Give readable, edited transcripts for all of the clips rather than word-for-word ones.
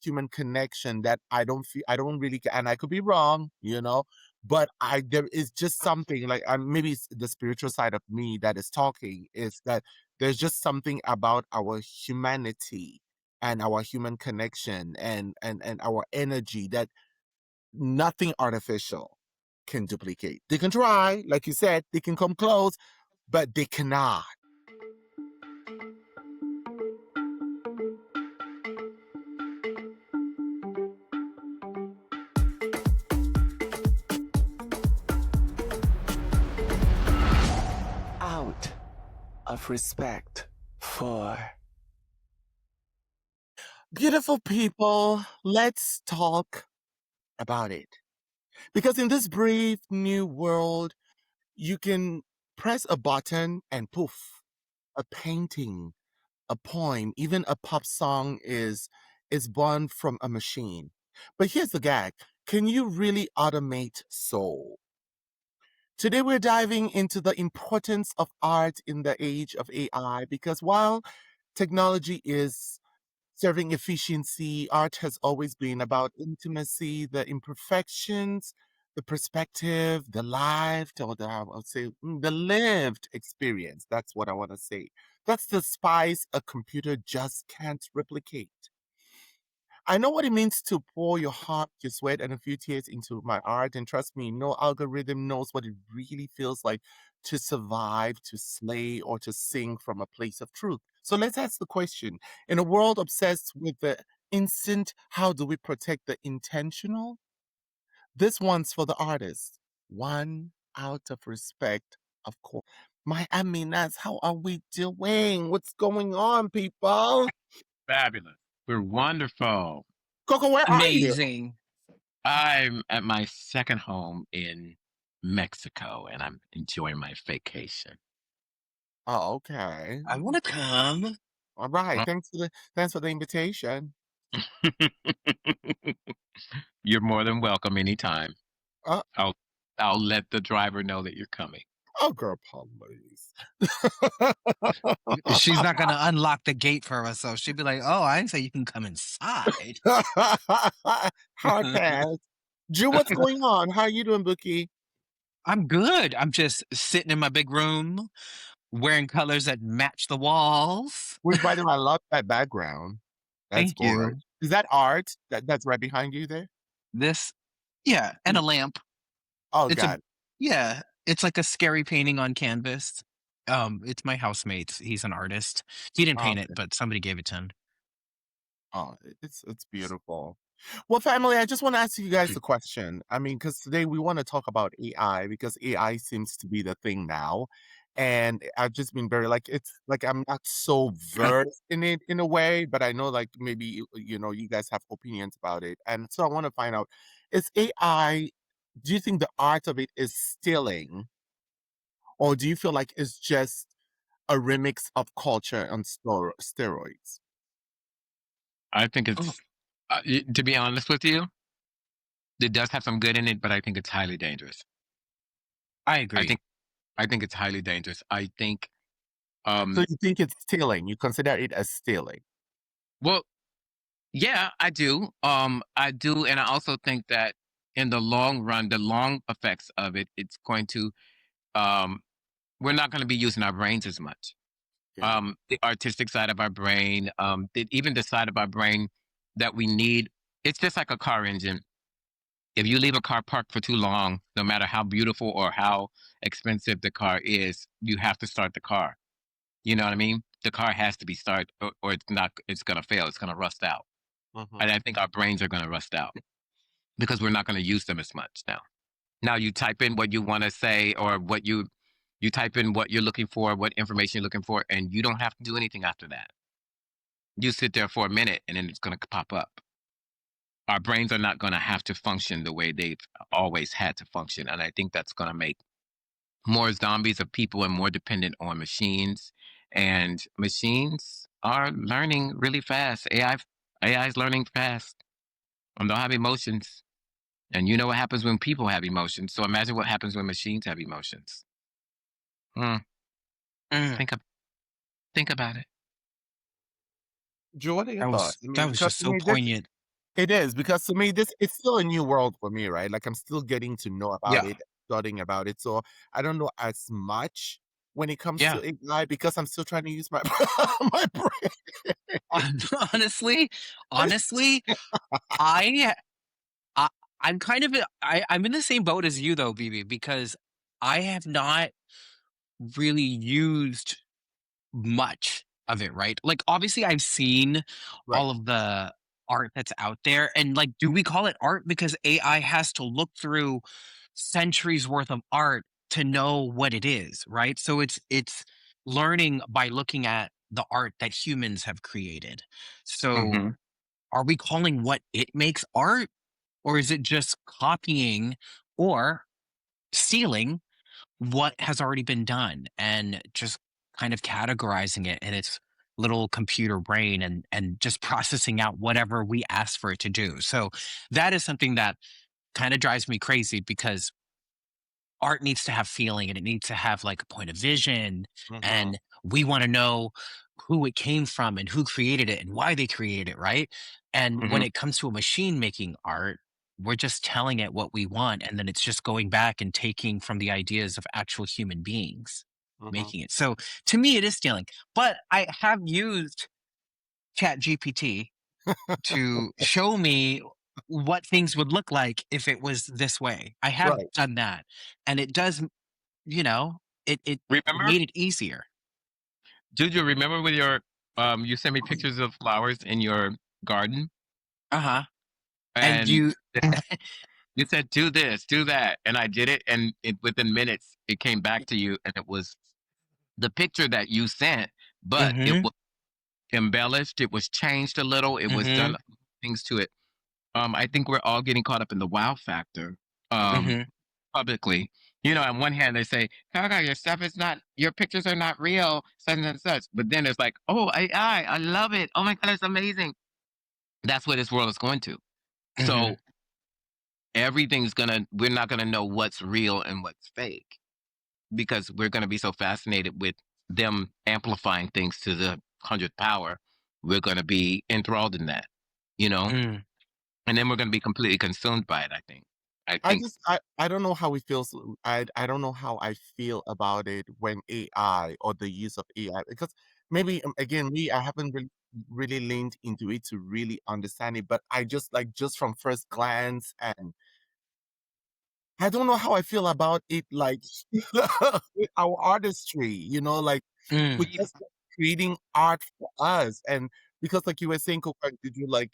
human connection that I don't really, and I could be wrong, but there is just something like, maybe it's the spiritual side of me that is talking, is that there's just something about our humanity and our human connection and our energy that nothing artificial can duplicate. They can try, like you said, they can come close, but they cannot. Out of respect for beautiful people, let's talk about it. Because in this brave new world, you can press a button and poof, a painting, a poem, even a pop song is born from a machine. But here's the gag. Can you really automate soul? Today we're diving into the importance of art in the age of AI, because while technology is serving efficiency, art has always been about intimacy, the imperfections, the perspective, the lived, or I would say the lived experience. That's what I want to say. That's the spice a computer just can't replicate. I know what it means to pour your heart, your sweat, and a few tears into my art. And trust me, no algorithm knows what it really feels like to survive, to slay, or to sing from a place of truth. So let's ask the question. In a world obsessed with the instant, how do we protect the intentional? This one's for the artist. One out of respect, of course. My Aminas, how are we doing? What's going on, people? Fabulous. We're wonderful. CoCo, where are you? Amazing. I'm at my second home in Mexico and I'm enjoying my vacation. Oh, okay. I want to come. All right. Well, Thanks for the invitation. you're more than welcome anytime. Uh, I'll let the driver know that you're coming. oh, girl, please. She's not going to unlock the gate for us, so she'd be like, oh, I didn't say you can come inside. Podcast. Drew, what's going on? How are you doing, Bookie? I'm good. I'm just sitting in my big room, wearing colors that match the walls. Which, by the way, I love that background. That's Thank you. Is that art? That's right behind you there? Yeah, and a lamp. Oh, It's God. it's like a scary painting on canvas. It's my housemate's. He's an artist. He didn't paint it, Okay. but somebody gave it to him. Oh, it's beautiful. Well, family, I just want to ask you guys a question. I mean, because today we want to talk about AI, because AI seems to be the thing now. And I've just been it's like I'm not so versed in it in a way, but I know like maybe, you guys have opinions about it. And so I want to find out, is AI, do you think the art of it is stealing, or do you feel like it's just a remix of culture on steroids? I think it's, to be honest with you, it does have some good in it, but I think it's highly dangerous. I I agree. think it's highly dangerous. I think, So you think it's stealing? You consider it as stealing? well, yeah, I do. I do, and I also think that in the long run, the long effects of it, it's going to, um, we're not going to be using our brains as much. Yeah. The artistic side of our brain, even the side of our brain that we need. It's just like a car engine. If you leave a car parked for too long, no matter how beautiful or how expensive the car is, you have to start the car. You know what I mean? The car has to be started, or it's not. It's gonna fail. It's gonna rust out. Mhm. And I think our brains are gonna rust out because we're not gonna use them as much now. Now you type in what you want to say, or what you type in what you're looking for, what information you're looking for, and you don't have to do anything after that. You sit there for a minute, and then it's gonna pop up. Our brains are not gonna have to function the way they've always had to function, and I think that's gonna make more zombies of people and more dependent on machines. And machines are learning really fast. AI is learning fast and they'll have emotions. And you know what happens when people have emotions. So imagine what happens when machines have emotions. Hmm. Mm, Think of, think about it. Drew, what are your thoughts? I that mean, was because just I so mean, poignant. It is because to me, this it's still a new world for me, right? Like I'm still getting to know about Yeah. it, studying about it. So I don't know as much when it comes Yeah. to AI because I'm still trying to use my my brain. Honestly, honestly, I, I I'm kind of I'm in the same boat as you though, BB, because I have not really used much of it, right? Like, obviously, I've seen Right. all of the art that's out there, and like, do we call it art because AI has to look through centuries worth of art to know what it is, right? So it's learning by looking at the art that humans have created. So, Hmm. are we calling what it makes art, or is it just copying or stealing what has already been done and just kind of categorizing it in its little computer brain and just processing out whatever we ask for it to do. So that is something that kind of drives me crazy because art needs to have feeling and it needs to have like a point of vision, Hmm. and we want to know who it came from and who created it and why they created it, right? And when Hmm. it comes to a machine making art, we're just telling it what we want, and then it's just going back and taking from the ideas of actual human beings Hmm. making it. So to me it is stealing, but I have used chat gpt to show me what things would look like if it was this way. I have Right. done that, and it does, you know, it Remember, made it easier. Juju? Remember with your you sent me pictures of flowers in your garden, Uh-huh. And and you you said do this, do that, and I did it, and within minutes it came back to you, and it was the picture that you sent, but it Mhm. was embellished, it was changed a little, it was done Mhm. things to it. I think we're all getting caught up in the wow factor, um, Mhm. publicly. You know, on one hand they say, "Gaga, your stuff is not, your pictures are not real," such and such. But then it's like, "Oh, I love it. Oh my god, it's amazing." That's where this world is going to. So Mhm. we're not gonna know what's real and what's fake because we're gonna be so fascinated with them amplifying things to the hundredth power. We're gonna be enthralled in that, you know, Mm. and then we're gonna be completely consumed by it. I think. I I think just I don't know how it feels. I don't know how I feel about it when AI or the use of AI because maybe again me I haven't really leaned into it to really understand it, but I just like just from first glance and I don't know how I feel about it, like with our artistry, like we're Mm. just creating art for us. And because, like you were saying, Coca, did you like,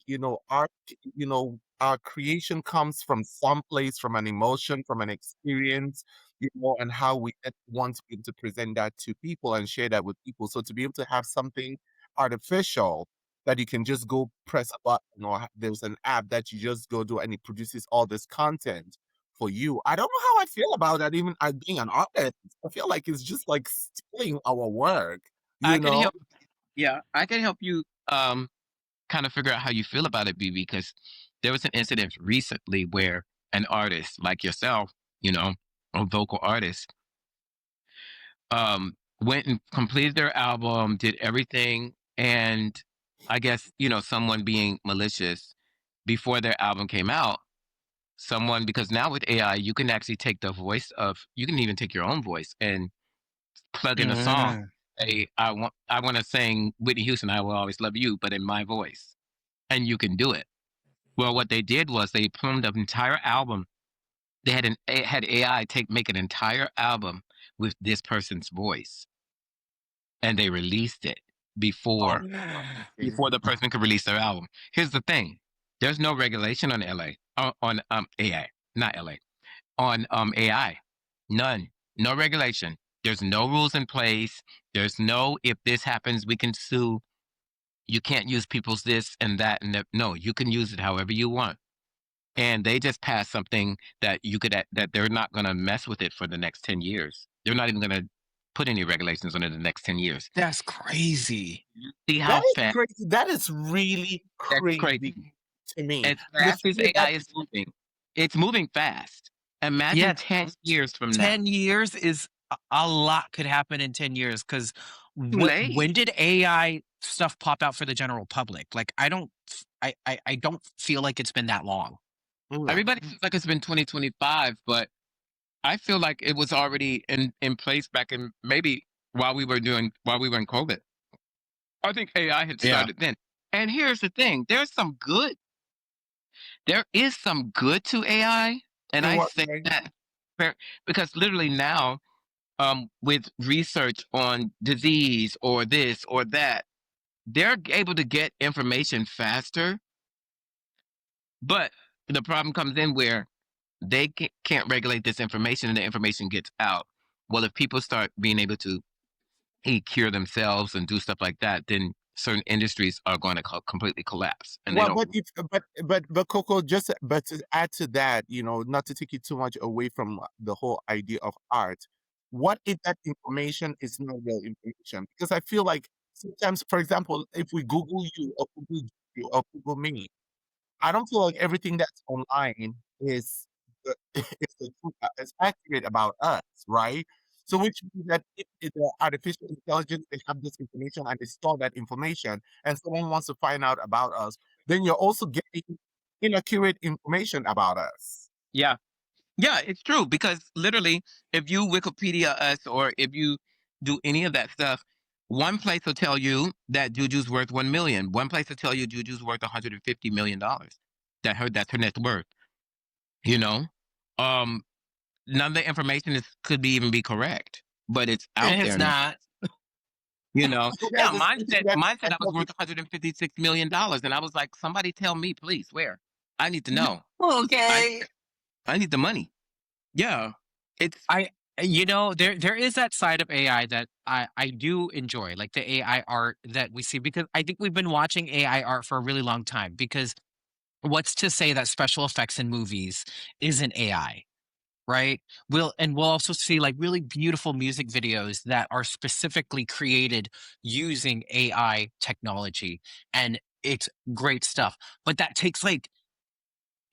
art, our creation comes from some place, from an emotion, from an experience, and how we want to be able to present that to people and share that with people. So to be able to have something artificial that you can just go press a button or there's an app that you just go do and it produces all this content for you. I don't know how I feel about that, even as being an artist. I feel like it's just like stealing our work, I you can know? help. Yeah, I can help you kind of figure out how you feel about it, BB, because there was an incident recently where an artist like yourself, you know, a vocal artist, went and completed their album, did everything, and I guess, someone being malicious before their album came out, someone because now with AI, you can actually take you can even take your own voice and plug in a song. Mm. Say, I want to sing Whitney Houston, I Will Always Love You, but in my voice. And you can do it. Well, what they did was they plumbed an entire album. Had AI make an entire album with this person's voice, and they released it Oh, before okay. before the person could release their album. Here's the thing: there's no regulation on LA on AI, not LA, on AI, none, no regulation. There's no rules in place. There's no, if this happens, we can sue. You can't use people's this and that and that. No, you can use it however you want. And they just passed something that that they're not going to mess with it for the next 10 years. They're not even going to put any regulations on it in the next 10 years. That's crazy. See That how is fast crazy. That is really that's crazy. crazy to me. As Because fast to as me, AI is moving, it's moving fast. Imagine Yeah, 10 years from now. 10 years is a lot could happen in 10 years because Too when late. did AI stuff pop out for the general public? Like, I don't I don't feel like it's been that long. No. Everybody feels like it's been 2025, but I feel like it was already in place back in maybe while we were in COVID. I think AI had Yeah. started then. And here's the thing: there is some good to AI, and In I what say way? that because literally now, with research on disease or this or that, they're able to get information faster. But the problem comes in where they can't regulate this information and the information gets out. Well, if people start being able to cure themselves and do stuff like that, then certain industries are going to completely collapse. And they Well, don't. but Coco, just but to add to that, not to take you too much away from the whole idea of art, what if that information is not real information? Because I feel like sometimes, for example, if we Google you or Google you or Google me, I don't feel like everything that's online is is the truth, is accurate about us, right? So which means that if the artificial intelligence, they have this information and they store that information, and someone wants to find out about us, then you're also getting inaccurate information about us. Yeah, yeah, it's true because literally, if you Wikipedia us or if you do any of that stuff, one place will tell you that Juju's worth 1 million. One place will tell you Juju's worth $150 million. That's her net worth. You know, um, none of the information could be even be correct, but it's out It's there now. not. Yeah, Yes, mine that mine said I I was felt worth $156 million, and I was like, somebody tell me, please, where? I need to know. I Okay. I need the money. Yeah, it's I there is that side of AI that I do enjoy, like the AI art that we see, because I think we've been watching AI art for a really long time. Because what's to say that special effects in movies isn't AI, right? We'll also see like really beautiful music videos that are specifically created using AI technology, and it's great stuff. But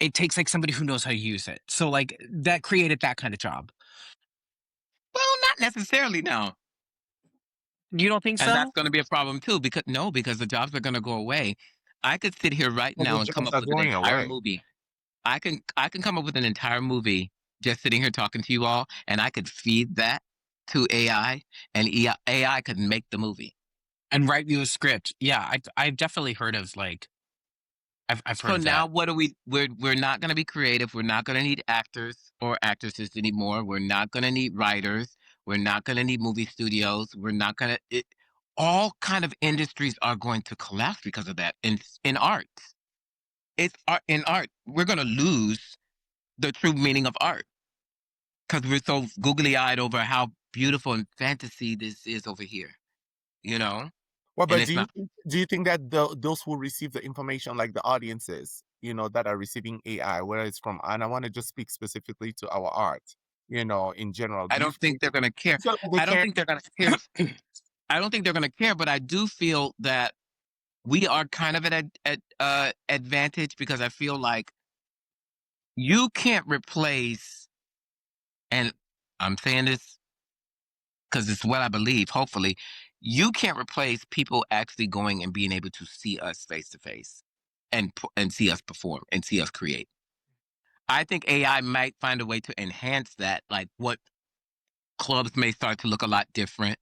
it takes like somebody who knows how to use it. So like that created that kind of job. well, not necessarily now. You don't think And that's so? going to be a problem too, because no, because the jobs are going to go away. I could sit here right like now the and come jobs up are with an going entire away. movie. I can come up with an entire movie just sitting here talking to you all, and I could feed that to AI, and AI could make the movie. And write you a script. Yeah, I've definitely heard of like I've heard So of now that. what are we? We're not going to be creative. We're not going to need actors or actresses anymore. We're not going to need writers. We're not going to need movie studios. We're not going to. All kind of industries are going to collapse because of that. In art, it's art. In art, we're going to lose the true meaning of art because we're so googly eyed over how beautiful and fantasy this is over here. You know, Well, and but it's not. do you think that those who receive the information, like the audiences, that are receiving AI, where it's from, and I want to just speak specifically to our art, in general, I do you don't think they're going to care. feel like they I don't care? think they're going to care. I don't think they're going to care, but I do feel that we are kind of at advantage because I feel like you can't replace, and I'm saying this because it's what I believe. Hopefully, you can't replace people actually going and being able to see us face to face, and see us perform and see us create. I think AI might find a way to enhance that, like what clubs may start to look a lot different.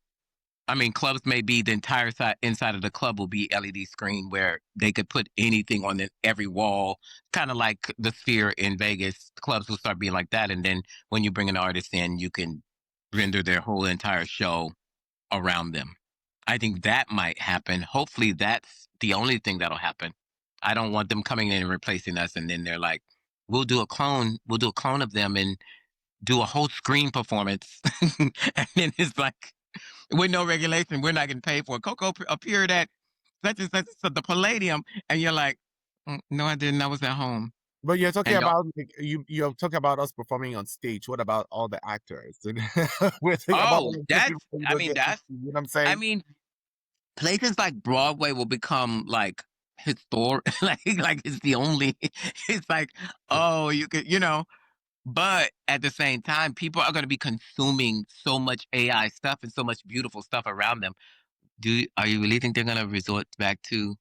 I mean, clubs may be the entire inside of the club will be LED screen where they could put anything on every wall, kind of like the Sphere in Vegas. Clubs will start being like that, and then when you bring an artist in, you can render their whole entire show around them. I think that might happen. Hopefully, that's the only thing that'll happen. I don't want them coming in and replacing us, and then they're like, "We'll do a clone. We'll do a clone of them and do a whole screen performance," and then it's like with no regulation, we're not getting paid for it. Coco appeared at such the Palladium, and you're like, no, I didn't. I was at home. But you're talking And no, about like, you're talking about us performing on stage. What about all the actors? We're talking about oh, all the that's. people you I don't mean, get to that's. see. You know what I'm I saying? mean, places like Broadway will become like historic, like it's the only. It's like, oh, you could, But at the same time, people are going to be consuming so much AI stuff and so much beautiful stuff around them. Are you really think they're going to resort back to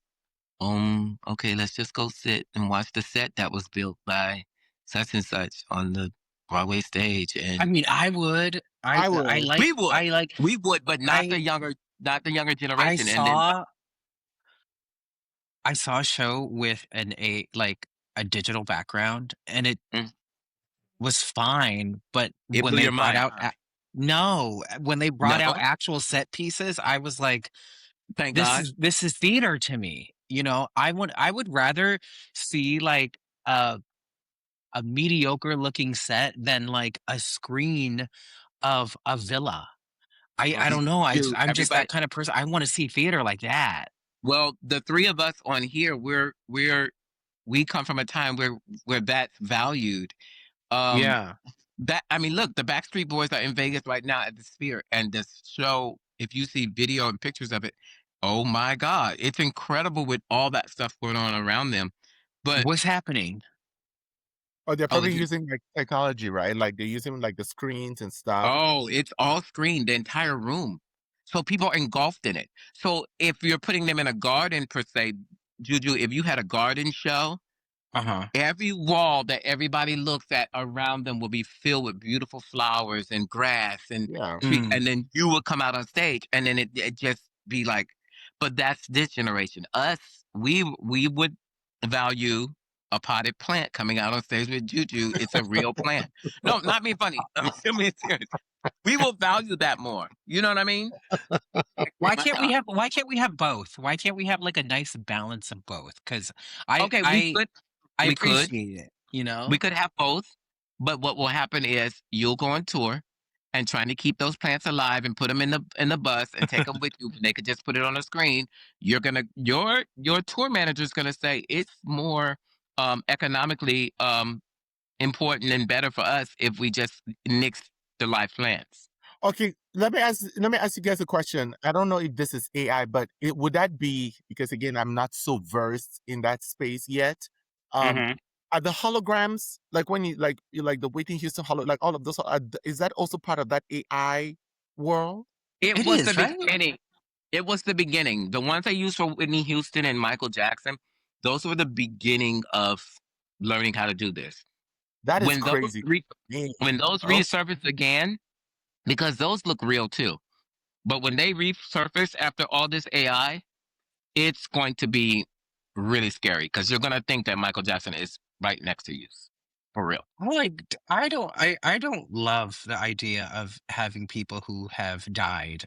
okay, let's just go sit and watch the set that was built by such and such on the Broadway stage, I and mean, I would. I I would. like we would, I like we would, but I not the younger I generation. And then, saw I saw a show with a digital background, and it mm, was fine, but it when blew they your brought mind, out huh? no, when they brought out No, actual set pieces, I was like, thank God. this is theater to me." I would rather see, like, a mediocre looking set than, like, a screen of a villa. I Mhm. don't know, Dude, I'm just that everybody. kind of person. I wanna see theater like that. Well, the three of us on here, we come from a time where that's valued. Um, Yeah. that I mean, look, the Backstreet Boys are in Vegas right now at the Sphere, and this show, if you see video and pictures of it, oh my God, it's incredible with all that stuff going on around them. But What's happening? Or they're oh, probably using like technology, right? Like they're using like the screens and stuff. it's all screened, the entire room. So people are engulfed in it. So if you're putting them in a garden per se, Juju, if you had a garden show, Uh-huh. every wall that everybody looks at around them will be filled with beautiful flowers and grass and Yeah. tree, Mm. and then you will come out on stage, and then it just be like, but that's this generation. Us, we would value a potted plant coming out on stage with Juju. It's a real plant. No, not being funny. I'm being serious. We will value that more. You know what I mean? Why can't we have both? Why can't we have, like, a nice balance of both? Because I Okay, I I we could. appreciate it, you We know? could have both, but what will happen is you'll go on tour and trying to keep those plants alive and put them in the bus and take them with you. They could just put it on a screen. Your tour manager is gonna say it's more economically important and better for us if we just nix the live plants. Okay, let me ask you guys a question. I don't know if this is AI, but would that be because again I'm not so versed in that space yet. Um Mhm. are the holograms like when you like the Whitney Houston like all of those is that also part of that AI world? It It was the is, right? beginning. It was the beginning. The ones I used for Whitney Houston and Michael Jackson, those were the beginning of learning how to do this. That is When those crazy. re Man. when those Oh, resurface again, because those look real too, but when they resurface after all this AI, it's going to be really scary because 'cause you're gonna think that Michael Jackson is right next to you, for real. I don't love the idea of having people who have died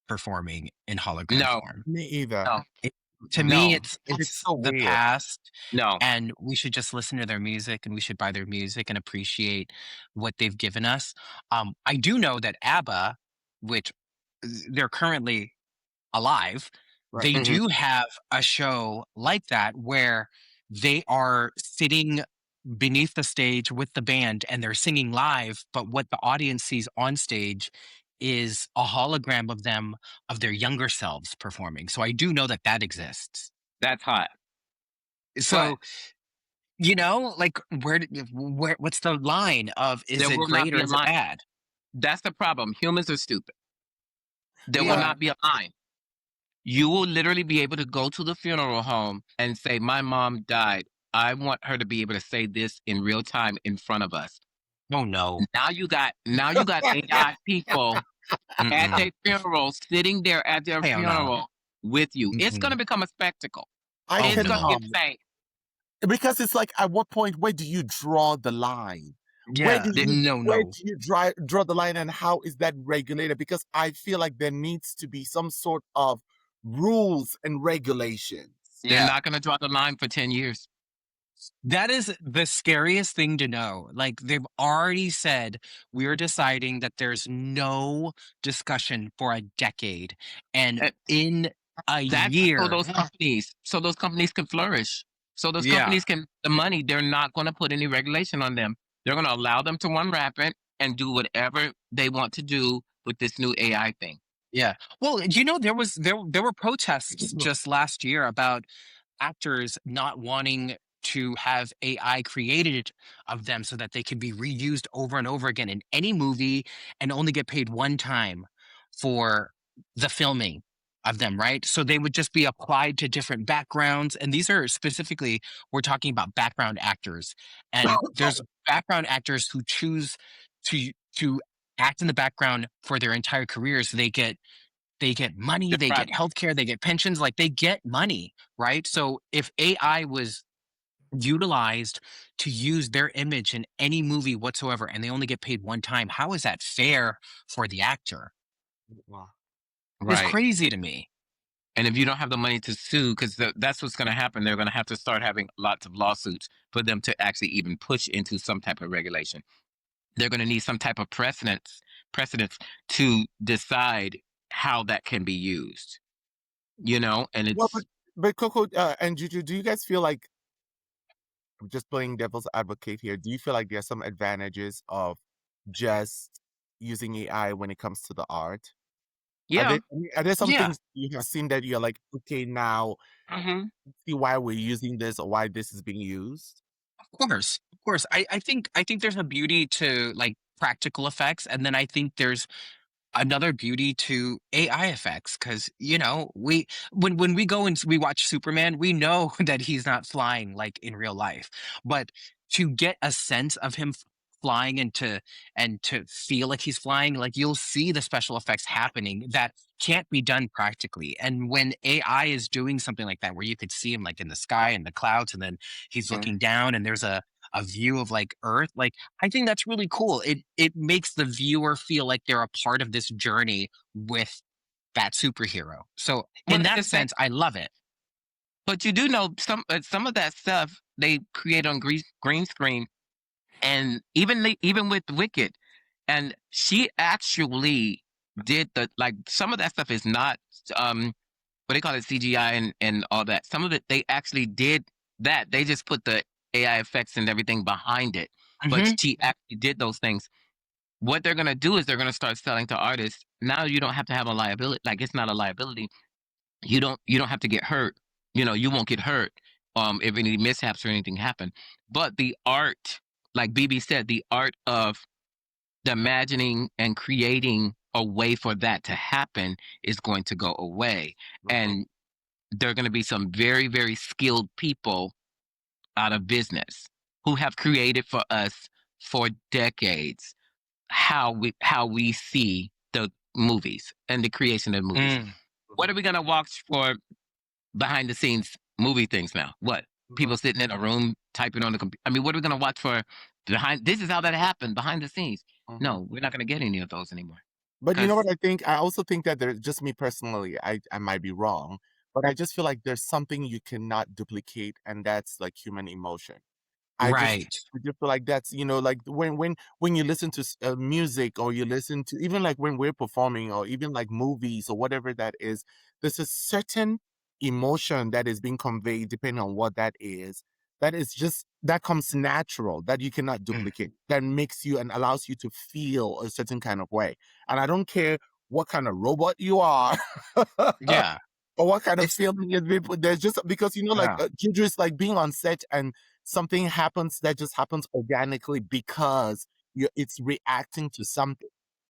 performing in hologram No, form. me either. no, It To me, no, It's it's so the weird. past, no. and we should just listen to their music, and we should buy their music and appreciate what they've given us. I do know that ABBA, which they're currently alive, Right. they Mhm. do have a show like that where they are sitting beneath the stage with the band and they're singing live, but what the audience sees on stage is a hologram of them, of their younger selves performing. So I do know that that exists. That's hot. But So, like, what's the line of, is there it will not great be or a is it line. bad? That's the problem. Humans are stupid. There will Yeah. Yeah. not be a line. You will literally be able to go to the funeral home and say, "My mom died. I want her to be able to say this in real time in front of us." Oh no. Now you got AI people at Mm-mm. their funeral, sitting there at their Hell no. funeral with you. It's Mm-mm. gonna become a spectacle. I Oh It's gonna be no. cannot. insane. Because it's like at what point where do you draw the line? Yeah. No, Where no. do you draw the line and how is that regulated? Because I feel like there needs to be some sort of rules and regulations. They're Yeah. not gonna draw the line for 10 years. That is the scariest thing to know. Like, they've already said, we're deciding that there's no discussion for a decade. And Eh, in a That's year, so those companies can flourish. So those yeah, companies can the money, they're not gonna put any regulation on them. They're gonna allow them to run rampant and do whatever they want to do with this new AI thing. yeah. Well, there were protests just last year about actors not wanting to have AI created of them so that they could be reused over and over again in any movie and only get paid one time for the filming. of them, right? So they would just be applied to different backgrounds. And these are specifically, we're talking about background actors. And there's background actors who choose to act in the background for their entire careers. They get money, they Right. get healthcare, they get pensions, like they get money, right? So if AI was utilized to use their image in any movie whatsoever and they only get paid one time, how is that fair for the actor? Wow. It's Right. crazy to me. And if you don't have the money to sue, because that's what's going to happen, they're going to have to start having lots of lawsuits for them to actually even push into some type of regulation. They're going to need some type of precedence to decide how that can be used. And Well, it's but Coco and Juju, do you guys feel like, I'm just playing devil's advocate here, do you feel like there's some advantages of just using AI when it comes to the art? yeah, Are there some Yeah, things you have seen that you're like, okay, now hmm see why we're using this or why this is being used? of course. Of course. I think there's a beauty to like practical effects. And then I think there's another beauty to AI effects because we when we go and we watch Superman, we know that he's not flying like in real life, but to get a sense of him flying and to feel like he's flying, like you'll see the special effects happening that can't be done practically. And when AI is doing something like that, where you could see him like in the sky and the clouds, and then he's looking down and there's a view of like Earth, like I think that's really cool. It makes the viewer feel like they're a part of this journey with that superhero. So Well, in at that the same, sense, I love it. but you do know some of that stuff they create on green screen, and even with Wicked, and she actually did the like some of that stuff is not what they call it CGI and all that. Some of it they actually did that. They just put the AI effects and everything behind it, but Hmm. she actually did those things. What they're gonna do is they're gonna start selling to artists. Now you don't have to have a liability. Like it's not a liability. You don't have to get hurt. You won't get hurt if any mishaps or anything happen. But the art, like BB said, the art of the imagining and creating a way for that to happen is going to go away. Mhm. And there are going to be some very, very skilled people out of business who have created for us for decades how we see the movies and the creation of movies. Mm. What are Mhm. we gonna watch for behind the scenes movie things now? What? People Mhm. sitting in a room typing on the computer. I mean, what are we gonna watch for behind this is how that happened behind the scenes? Mhm. No, we're not gonna get any of those anymore. But you know what Because I think? I also think that there's just me personally, I might be wrong, but I just feel like there's something you cannot duplicate, and that's like human emotion. I just Right. I just feel like that's, like when you listen to music, or you listen to, even like when we're performing, or even like movies or whatever that is, there's a certain emotion that is being conveyed depending on what that is. That is just that comes natural, that you cannot Mm. duplicate. That makes you and allows you to feel a certain kind of way. And I don't care what kind of robot you are. Yeah. Or what kind of It's feeling is being put. There's just because like yeah. Juju is like being on set, and something happens that just happens organically because it's reacting to something,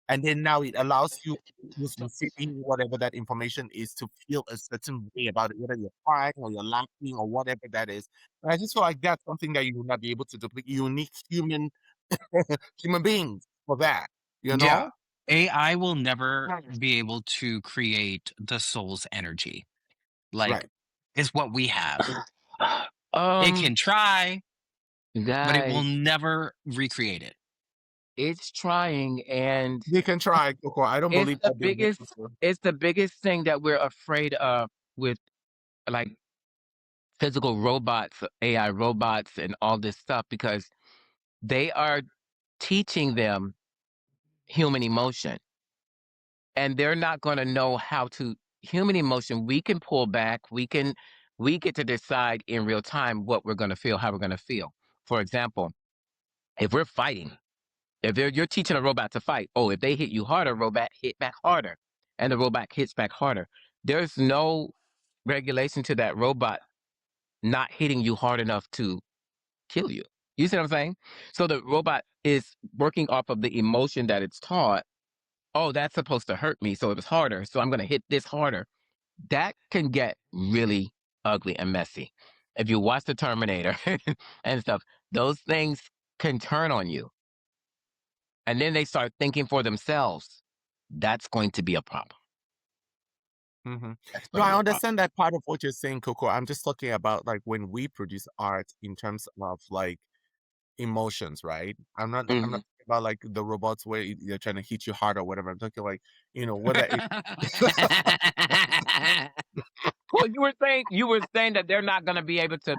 and then now it allows you who's receiving whatever that information is to feel a certain way about it, whether you're crying or you're laughing or whatever that is. And I just feel like that's something that you will not be able to duplicate. You need human beings for that, you Yeah. know? AI will never be able to create the soul's energy. Like Right. it's what we have. It um can try, but it will guys, never recreate it. it's trying, and They can try, Coco. I don't it's believe the that they'll be biggest able to. it's the biggest thing that we're afraid of with like physical robots, AI robots and all this stuff because they are teaching them human emotion, and they're not going to know how to human emotion. We can pull back, we get to decide in real time what we're going to feel, how we're going to feel. For example, if we're fighting, if you're teaching a robot to fight, oh, if they hit you harder, robot hit back harder, and the robot hits back harder. There's no regulation to that robot not hitting you hard enough to kill you. You see what I'm saying? So the robot is working off of the emotion that it's taught. Oh, that's supposed to hurt me, so it was harder. So I'm going to hit this harder. that can get really ugly and messy. If you watch the Terminator and stuff, those things can turn on you. And then they start thinking for themselves. That's going to be a problem. Mm-hmm. That's No, going to I be a problem. understand that part of what you're saying, Coco. I'm just talking about like when we produce art in terms of like emotions, right? I'm not talking about like the robots where they're trying to hit you hard or whatever. I'm talking like, whether it Well, you were saying that they're not going to be able to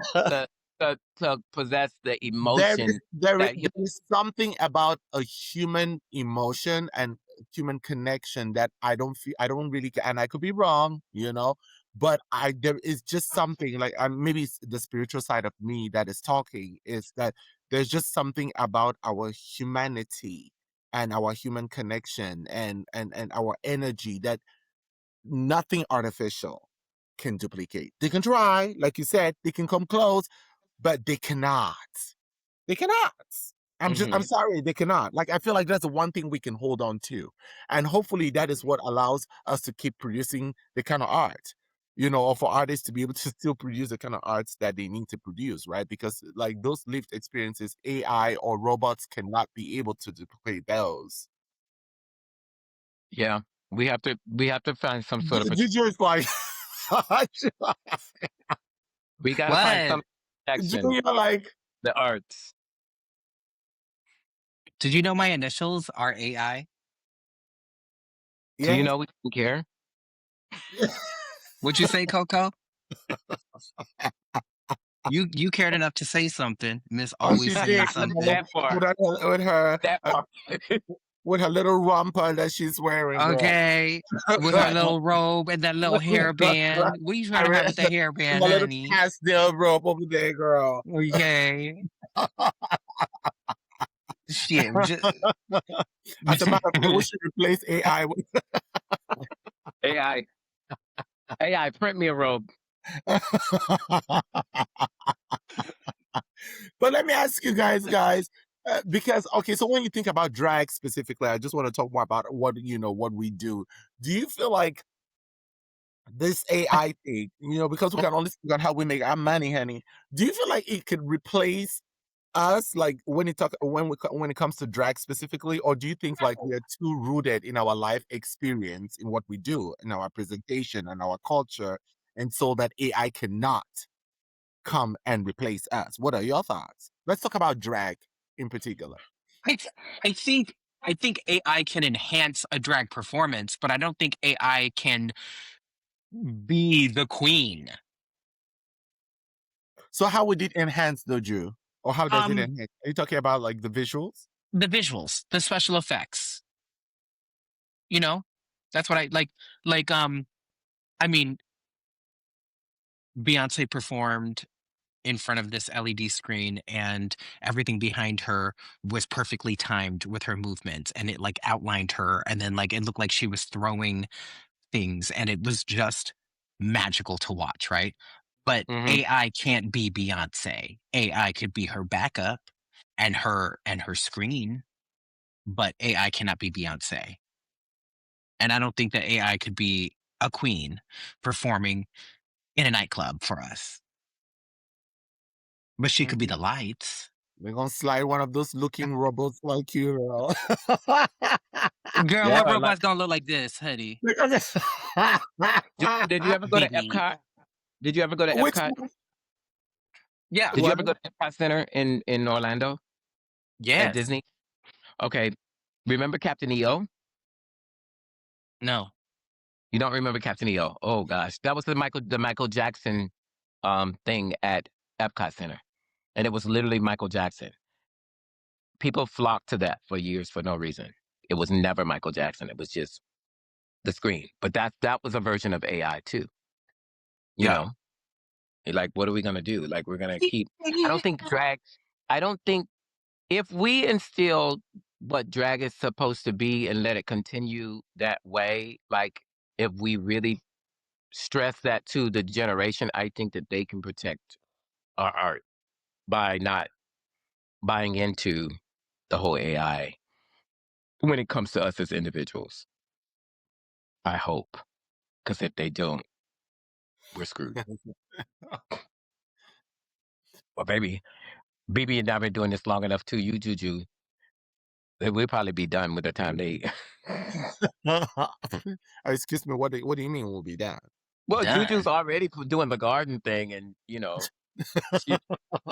possess the there is emotion there is, that there is something about a human emotion and human connection that I don't really and I could be wrong, but I there is just something like maybe it's the spiritual side of me that is talking is that there's just something about our humanity and our human connection and our energy that nothing artificial can duplicate. They can try, like you said, they can come close, but they cannot. They cannot. I'm sorry, they cannot. Like I feel like that's the one thing we can hold on to. And hopefully that is what allows us to keep producing the kind of art. Or for artists to be able to still produce the kind of arts that they need to produce, right? Because like those lived experiences, AI or robots cannot be able to duplicate those. yeah, we have to find some sort of Juju is like we got to find What? some protection. Juju, like The arts. Did you know my initials are AI? Do you yes. know we don't care? What'd you say, Coco? You cared enough to say something. Miss Oh, always she saying did, something. with her That part. with her little romper that she's wearing, girl. Okay. With her little robe and that little hairband. What are you trying to have with the hairband, My little honey? pastel robe over there, girl. Okay. Shit. As a matter of fact, we should replace AI with. AI. AI, print me a robe. But let me ask you guys, because okay, so when you think about drag specifically, I just want to talk more about what we do. Do you feel like this AI thing, because we can only speak on how we make our money, honey? Do you feel like it could replace us, like when it comes to drag specifically, or do you think like we are too rooted in our life experience in what we do, in our presentation and our culture, and so that AI cannot come and replace us? What are your thoughts? Let's talk about drag in particular. I, I think I think AI can enhance a drag performance, but I don't think AI can be the queen. So how would it enhance the Jew? Or how does it Um, enhance? Are you talking about like the visuals? the visuals, the special effects. You know, that's what I like. Like, I mean, Beyonce performed in front of this LED screen, and everything behind her was perfectly timed with her movements, and it like outlined her, and then like it looked like she was throwing things, and it was just magical to watch, right? But Hmm. AI can't be Beyonce. AI could be her backup and her screen, but AI cannot be Beyonce. And I don't think that AI could be a queen performing in a nightclub for us. But she could be Mhm. the lights. We're gonna slide one of those looking robots like you, girl. Girl, Yeah, what like, robot's gonna look like this, honey? did you ever go to Baby. Epcot? Did you ever go to Which Epcot? one? Yeah. Did you What? ever go to Epcot Center in Orlando at Yes. Disney? Okay. Remember Captain EO? No. You don't remember Captain EO? Oh gosh, that was the Michael Jackson thing at Epcot Center, and it was literally Michael Jackson. People flocked to that for years for no reason. It was never Michael Jackson. It was just the screen. But that was a version of AI too. You Yeah. know, like what are we gonna do? Like we're gonna keep. I don't think drag. I don't think if we instill what drag is supposed to be and let it continue that way, like if we really stress that to the generation, I think that they can protect our art by not buying into the whole AI when it comes to us as individuals. I hope. Because if they don't, we're screwed. Well, baby, BB and I been doing this long enough too. You, Juju, we'll probably be done with the time they. Excuse me. What do you mean we'll be down? Well, Done. Juju's already doing the garden thing, and she,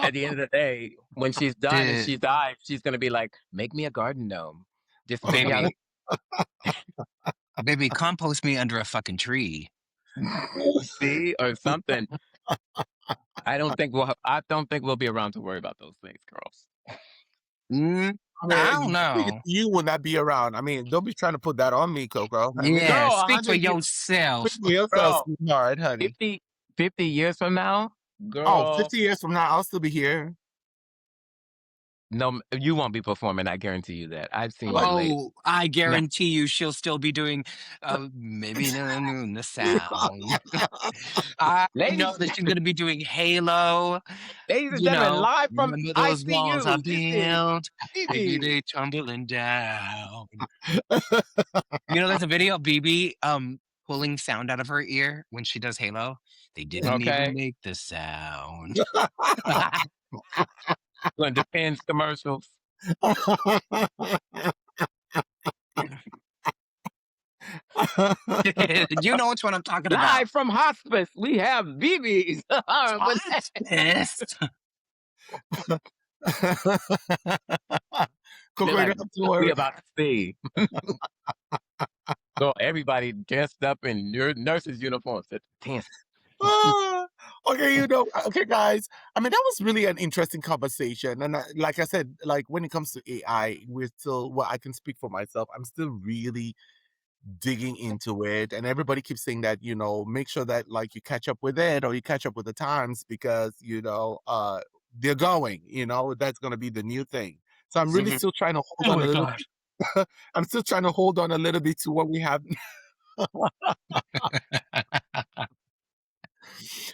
at the end of the day, when she's done and The she dies, she's gonna be like, "Make me a garden gnome." Just put me out. baby, compost me under a fucking tree. See, or something. I don't think we'll be around to worry about those things, girls. I don't know. You will not be around. I mean, don't be trying to put that on me, Coco. I mean, Yeah, Girl, speak for 100 years, yourself. speak for yourself, girl, sweetheart, honey. 50 years from now, Oh, girl, 50 years from now, I'll still be here. no, you won't be performing. I guarantee you that. I've seen you late. Oh, I guarantee you she'll still be doing maybe the sound. I Ladies, know that she's gonna be doing Halo, ladies and gentlemen, live from remember those walls I ICU. This is built, maybe BB. they tumbling down. There's a video of BB pulling sound out of her ear when she does Halo. They didn't even Okay, make the sound. doing Depends commercials. You know which one I'm talking about. Live from hospice, we have BB Zahara Benet. Pissed. Coco, They're you like, don't have to what we worry. about to see? So everybody dressed up in your nurses' uniforms. Dance. Ah, okay, okay, guys. I mean, that was really an interesting conversation. And like I said, like when it comes to AI, well, I can speak for myself. I'm still really digging into it. And everybody keeps saying that, make sure that like you catch up with it or you catch up with the times because, they're going, that's going to be the new thing. So I'm really still trying to hold Oh on a my little. gosh. I'm still trying to hold on a little bit to what we have.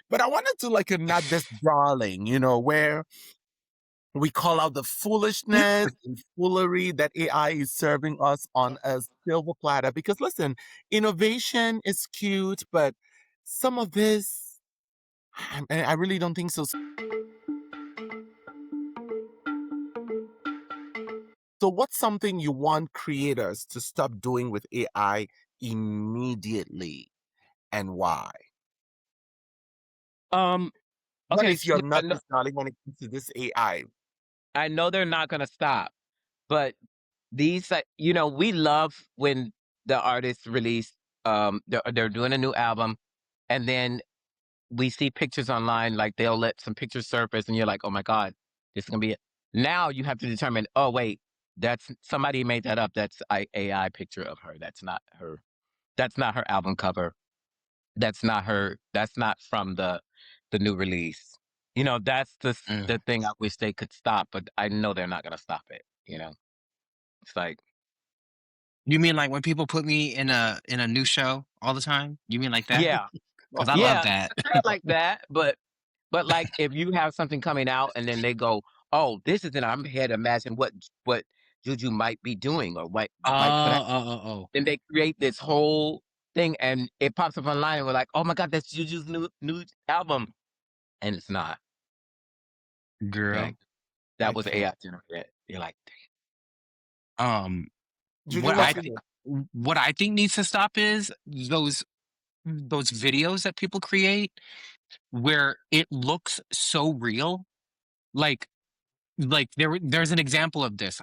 But I wanted to like a not this darling, where we call out the foolishness and foolery that AI is serving us on a silver platter. Because listen, innovation is cute, but some of this, I really don't think so. So, what's something you want creators to stop doing with AI immediately, and why? What Okay, is your not this darling when it comes to this AI? I know they're not gonna stop, but these, we love when the artists release, they're doing a new album, and then we see pictures online, like they'll let some pictures surface, and you're like, oh my god, this is gonna be it. Now you have to determine, oh wait, that's somebody made that up. That's AI picture of her. That's not her. That's not her album cover. That's not her. That's not from the new release. That's the thing I wish they could stop, but I know they're not gonna stop it. It's like, You mean like when people put me in a new show all the time? You mean like that? yeah, Because I love yeah, that. not like that, but like if you have something coming out and then they go, oh, this is it. I'm here to imagine what Juju might be doing or what Oh, might put out. oh, oh, oh. Then they create this whole thing and it pops up online and we're like, oh my god, that's Juju's new album, and it's not. Girl. Okay, that I was can't. AI generated. You're like, Juju, What what's I your think what I think needs to stop is those videos that people create where it looks so real. Like there's an example of this.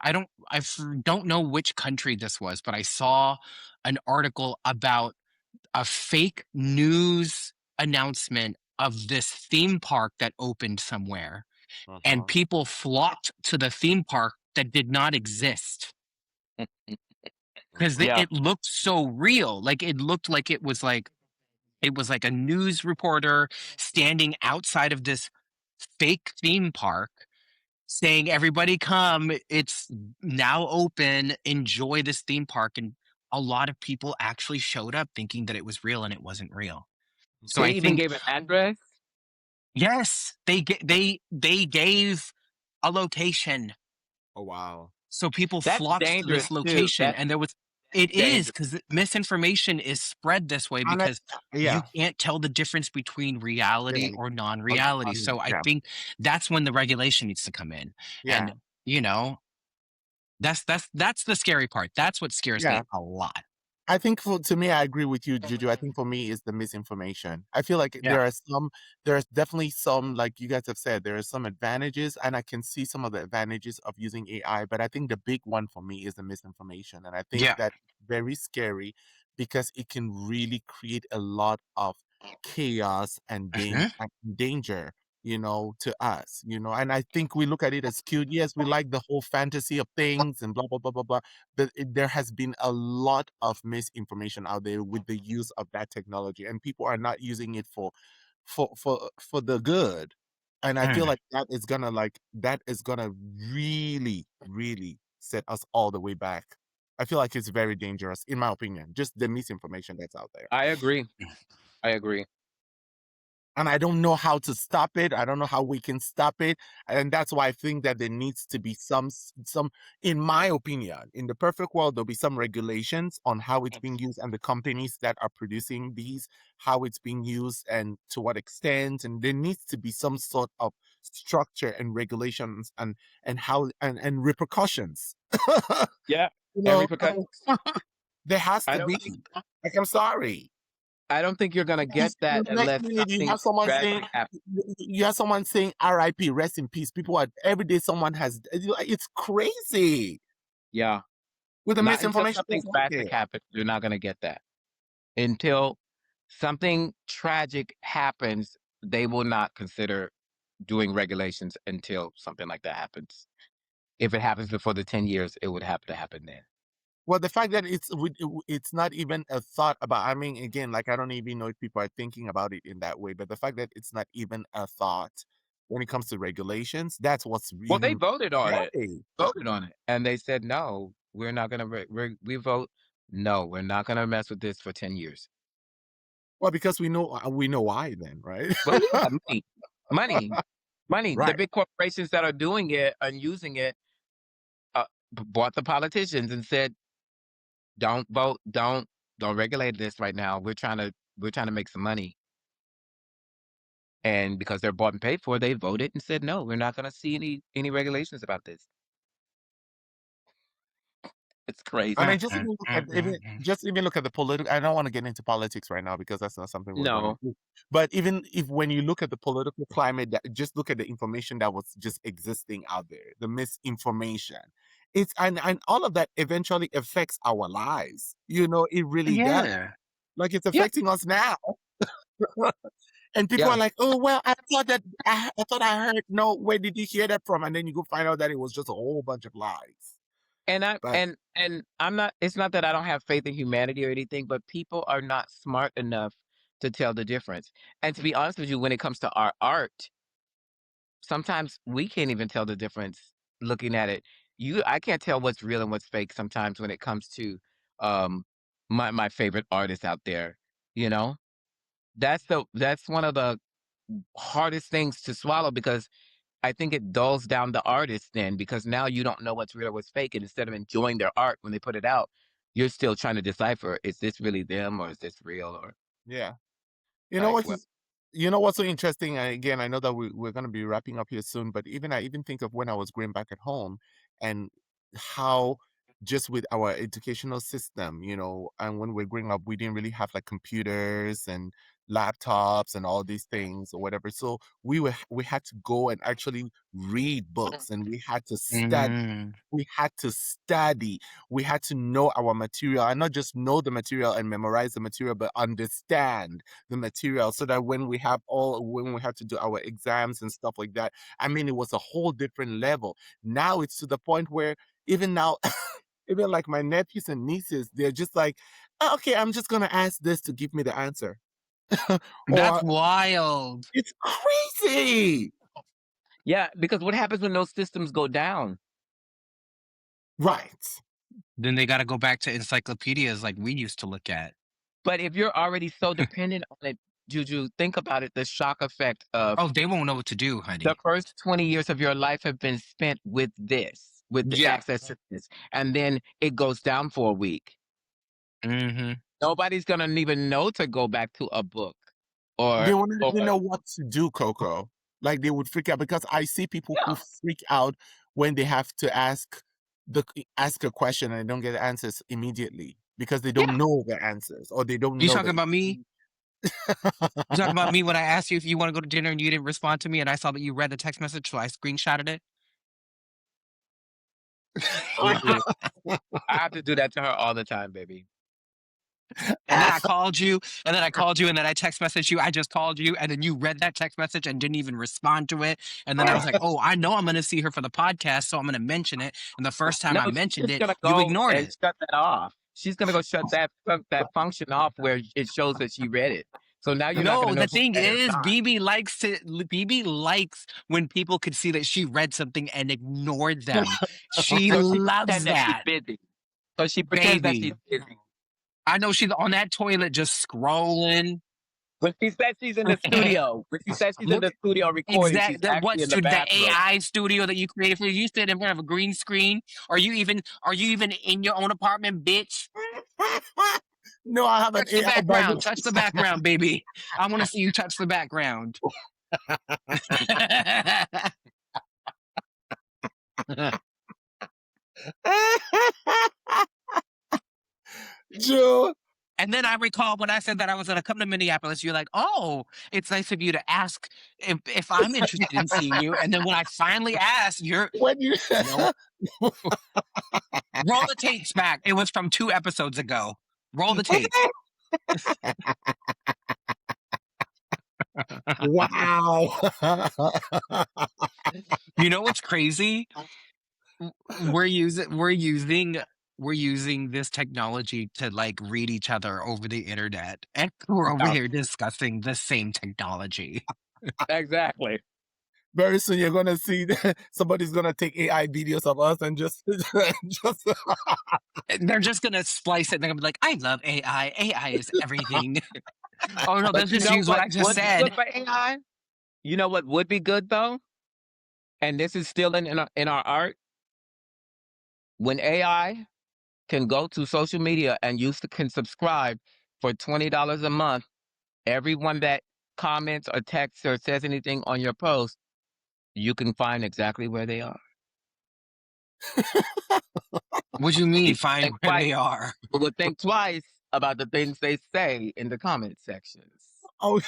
Don't know which country this was, but I saw an article about a fake news announcement of this theme park that opened somewhere, and people flocked to the theme park that did not exist because yeah, it looked so real. Like it looked like it was like a news reporter standing outside of this fake theme park saying, "Everybody come, it's now open, enjoy this theme park." And a lot of people actually showed up thinking that it was real and it wasn't real. So they I even think, gave an address. yes, they gave a location. Oh wow. So people That's flocked to dangerous this too. location That's and there was It is dangerous. because misinformation is spread this way And because you yeah, can't tell the difference between reality really, or non-reality. So I yeah, think that's when the regulation needs to come in. yeah. And, you know, that's the scary part. That's what scares me Yeah. a lot. I think to me, I agree with you, Juju. I think for me, is the misinformation. I feel like Yeah. there's definitely some, like you guys have said, there are some advantages, and I can see some of the advantages of using AI. But I think the big one for me is the misinformation, and I think Yeah. that very scary because it can really create a lot of chaos and Mhm. danger. To us, and I think we look at it as cute. Yes, we like the whole fantasy of things and blah blah blah blah blah, but there has been a lot of misinformation out there with the use of that technology, and people are not using it for the good. And I feel Mm. like that is gonna really really set us all the way back. I feel like it's very dangerous, in my opinion, just the misinformation that's out there. I agree. I agree. And I don't know how to stop it. I don't know how we can stop it. And that's why I think that there needs to be some, in my opinion, in the perfect world, there'll be some regulations on how it's being used and the companies that are producing these, how it's being used and to what extent. And there needs to be some sort of structure and regulations and how and repercussions. Yeah, you and know, repercussions. there has I to don't be. think Like, I'm sorry. I don't think you're gonna get In that the next unless minute, you something have someone saying, tragic happens. "R.I.P. Rest in peace." People are every day. Someone has. It's crazy Yeah, with the not until misinformation something that's out there. tragic happens. You're not gonna get that. Until something tragic happens, they will not consider doing regulations until something like that happens. If it happens before the 10 years, it would have to happen then. Well, the fact that it's not even a thought about. I mean, again, like I don't even know if people are thinking about it in that way. But the fact that it's not even a thought when it comes to regulations, that's what's Well, they even voted on it. scary. Voted on it, and they said no. We're not gonna. We vote no. We're not gonna mess with this for 10 years. Well, because we know why then, right? Well, yeah, money, money. The Right. big corporations that are doing it and using it bought the politicians and said, "Don't vote. Don't regulate this right now. We're trying to make some money." And because they're bought and paid for, they voted and said, "No, we're not going to see any regulations about this." It's I crazy. mean, just even look at the political. I don't want to get into politics right now because that's not something we're going to No. do. But even if when you look at the political climate, just look at the information that was just existing out there, the misinformation. It's and all of that eventually affects our lives. It really does. Yeah. Like it's Yeah. affecting us now. And people are Yeah. like, "Oh well, I thought I heard." No, where did you hear that from? And then you go find out that it was just a whole bunch of lies. And I But and I'm not. It's not that I don't have faith in humanity or anything, but people are not smart enough to tell the difference. And to be honest with you, when it comes to our art, sometimes we can't even tell the difference looking at it. I can't tell what's real and what's fake sometimes when it comes to um my favorite artists out there, you know? That's one of the hardest things to swallow because I think it dulls down the artist then because now you don't know what's real or what's fake. And instead of enjoying their art when they put it out, you're still trying to decipher, is this really them or is this real or yeah. You know like, what well, is you know what's so interesting? And again, I know that we're gonna be wrapping up here soon, but I even think of when I was growing back at home and how just with our educational system, and when we're growing up, we didn't really have like computers and laptops and all these things or whatever. So we had to go and actually read books and Mm. we had to study. We had to know our material and not just know the material and memorize the material, but understand the material so that when we have to do our exams and stuff like that, I mean, it was a whole different level. Now it's to the point where even now, even like my nephews and nieces, they're just like, "Oh, okay, I'm just going to ask this to give me the answer." That's Or wild. it's crazy. yeah, because what happens when those systems go down? Right. Then they gotta go back to encyclopedias like we used to look at. But if you're already so dependent on it, Juju, think about it, the shock effect of Oh, they won't know what to do, the honey. first 20 years of your life have been spent with this, with the Yeah. access to this, and then it goes down for a week. Mm-hmm. Nobody's gonna even know to go back to a book They or wouldn't even know what to do, Coco. Like they would freak out because I see people who yeah. freak out when they have to ask a question and they don't get answers immediately because they don't Yeah. know the answers or they don't You know talking the. about me? You talking about me when I asked you if you want to go to dinner and you didn't respond to me and I saw that you read the text message, so I screenshotted it? You do. I have to do that to her all the time, baby. And then I called you, and then I called you, and then I text messaged you. I just called you, and then you read that text message and didn't even respond to it. And then I was like, oh, I know I'm going to see her for the podcast, so I'm going to mention it. And the first time No, I she's mentioned just it, gonna you go ignored and it. shut that off. She's gonna go shut that function off where it shows that she read it. So now you're not gonna No, know the if she thing read it or is, not. BeBe likes when people could see that she read something and ignored them. She So she loves pretend that she's that, busy. So she pretends that she's baby. busy. I know she's on that toilet just scrolling. When she says she's in the studio, when she says she's in Look, the studio recording, she's exact that actually what in the studio, the bathroom. AI studio that you created for you sit in front of a green screen? Are you even in your own apartment, bitch? No, I have an Touch the AI by background, touch the background, baby. I want to see you touch the background. Joe. And then I recall when I said that I was going to come to Minneapolis, you're like, "Oh, it's nice of you to ask if I'm interested in seeing you." And then when I finally asked, you're When you no. Roll the tapes back. It was from 2 episodes ago. Roll the tape. wow. You know what's crazy? We're using this technology to like read each other over the internet, and we're over Yeah, here discussing the same technology. exactly. Very soon you're gonna see somebody's gonna take AI videos of us and just just They're just gonna splice it and they're gonna be like, I love AI. AI is everything. Oh no, they'll But you just know use what what I just would be good said. for AI? You know what would be good though? And this is still in our art. When AI can go to social media and can subscribe for $20 a month, everyone that comments or texts or says anything on your post, you can find exactly where they are. What do you mean People find think where twice. they are? People would think twice about the things they say in the comment sections. oh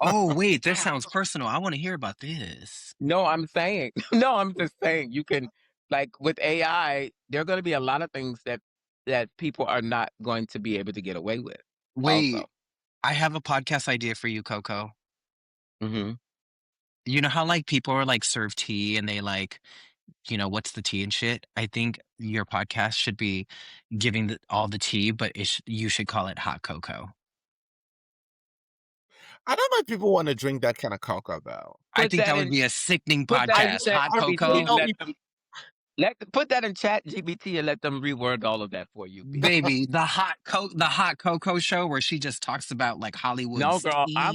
Oh wait, this sounds personal. I want to hear about this. No, I'm saying, no, I'm just saying you can, like with AI, there are going to be a lot of things that people are not going to be able to get away with. Also, Wait, I have a podcast idea for you, Coco. hmm You know how like people are like serve tea and they like, what's the tea and shit? I think your podcast should be giving all the tea, but you should call it hot cocoa. I don't know if people want to drink that kind of cocoa though. I put think that that would in, be a sickening put that in podcast. Chat Hot GPT cocoa, and put that in Chat GPT and let them reword all of that for you, B. baby. The hot cocoa show where she just talks about like No, Hollywood's girl, tea. I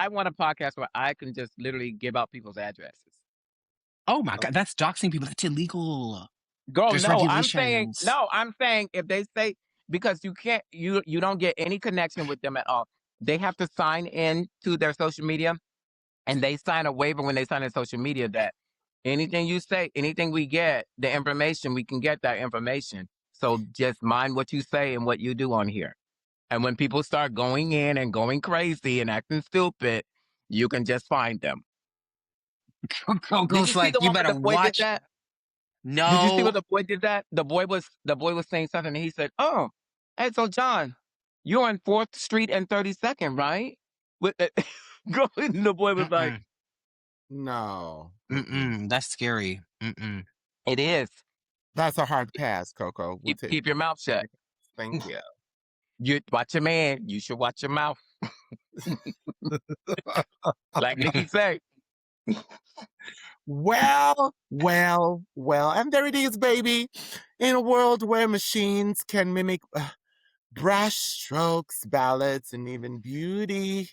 want a podcast where I can just literally give out people's addresses. Oh my God, that's doxing people. That's illegal. Girl, There's no, regulations. I'm saying if they say, because you can't, you don't get any connection with them at all. They have to sign in to their social media, and they sign a waiver when they sign in social media that anything you say, anything we get, the information, we can get that information. So just mind what you say and what you do on here. And when people start going in and going crazy and acting stupid, you can just find them. Did you Coco's see like, the you one where better the boy did watch. that? Did you see what No. the boy did that? The boy was saying something and he said, "Oh, hey, so John, you're on 4th Street and 32nd, right?" With the, girl, and the boy was like, Mm-mm. No. Mm-mm. Mm-mm. That's scary. Mm-mm. "It is. That's a hard pass, Coco. Keep your mouth shut. Thank you. You watch your man. You should watch your mouth." Like Nikki say. Well, and there it is, baby. In a world where machines can mimic brush strokes, ballads, and even beauty,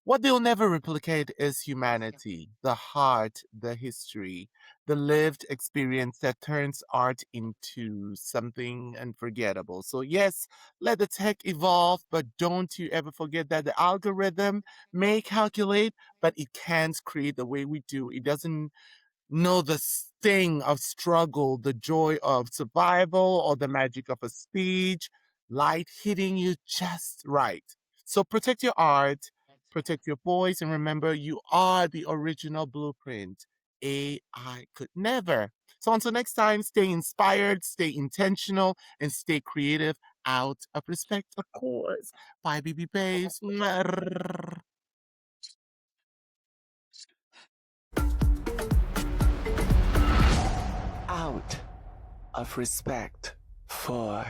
What they'll never replicate is humanity, the heart, the history, the lived experience that turns art into something unforgettable. So, yes, let the tech evolve, but don't you ever forget that the algorithm may calculate, but it can't create the way we do. It doesn't know the sting of struggle, the joy of survival, or the magic of a speech, light hitting you just right. So protect your art, protect your voice, and remember you are the original blueprint. AI could never. So until next time, stay inspired, stay intentional, and stay creative out of respect, of course. Bye, BB Babes. Out of respect for